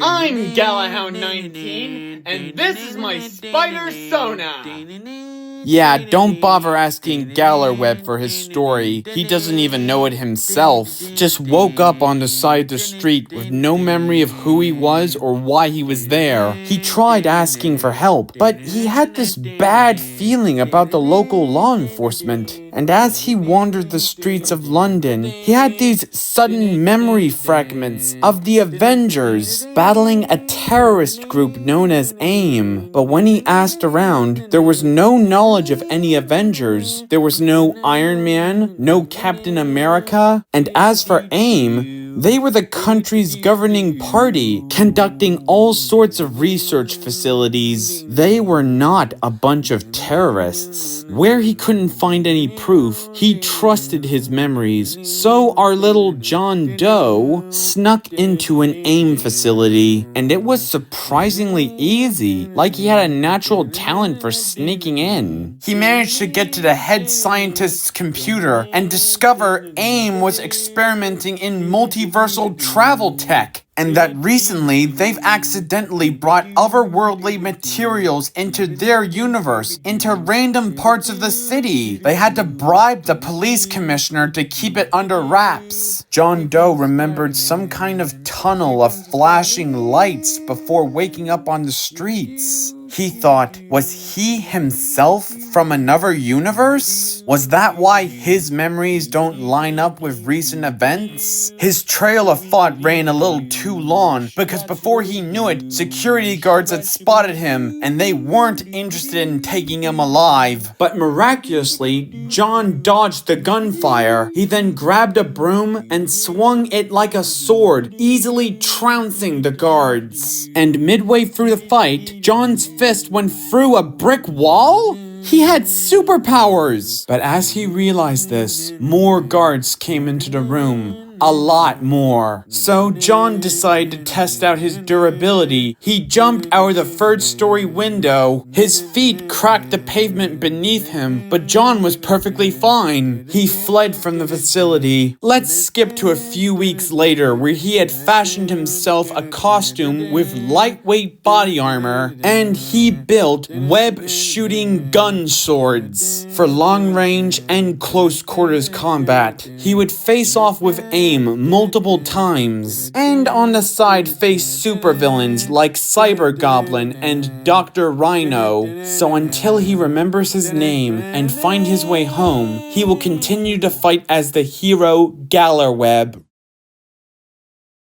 I'm Galahound19, and this is my spider Sona. Yeah, don't bother asking Gallerweb for his story. He doesn't even know it himself. Just woke up on the side of the street with no memory of who he was or why he was there. He tried asking for help, but he had this bad feeling about the local law enforcement. And as he wandered the streets of London, he had these sudden memory fragments of the Avengers battling a terrorist group known as AIM. But when he asked around, there was no knowledge of any Avengers. There was no Iron Man, no Captain America, and as for AIM, they were the country's governing party, conducting all sorts of research facilities. They were not a bunch of terrorists. Where he couldn't find any proof, he trusted his memories. So our little John Doe snuck into an AIM facility, and it was surprisingly easy, like he had a natural talent for sneaking in. He managed to get to the head scientist's computer and discover AIM was experimenting in multiversal travel tech, and that recently they've accidentally brought otherworldly materials into their universe, into random parts of the city. They had to bribe the police commissioner to keep it under wraps. John Doe remembered some kind of tunnel of flashing lights before waking up on the streets. He thought, was he himself from another universe? Was that why his memories don't line up with recent events? His trail of thought ran a little too long because before he knew it, security guards had spotted him and they weren't interested in taking him alive. But miraculously, John dodged the gunfire. He then grabbed a broom and swung it like a sword, easily trouncing the guards. And midway through the fight, John's fist went through a brick wall? He had superpowers! But as he realized this, more guards came into the room. A lot more. So John decided to test out his durability. He jumped out of the third-story window. His feet cracked the pavement beneath him, but John was perfectly fine. He fled from the facility. Let's skip to a few weeks later, where he had fashioned himself a costume with lightweight body armor, and he built web-shooting gun swords for long-range and close-quarters combat. He would face off with AIM multiple times, and on the side face supervillains like Cyber Goblin and Dr. Rhino. So until he remembers his name and find his way home, he will continue to fight as the hero Gallerweb.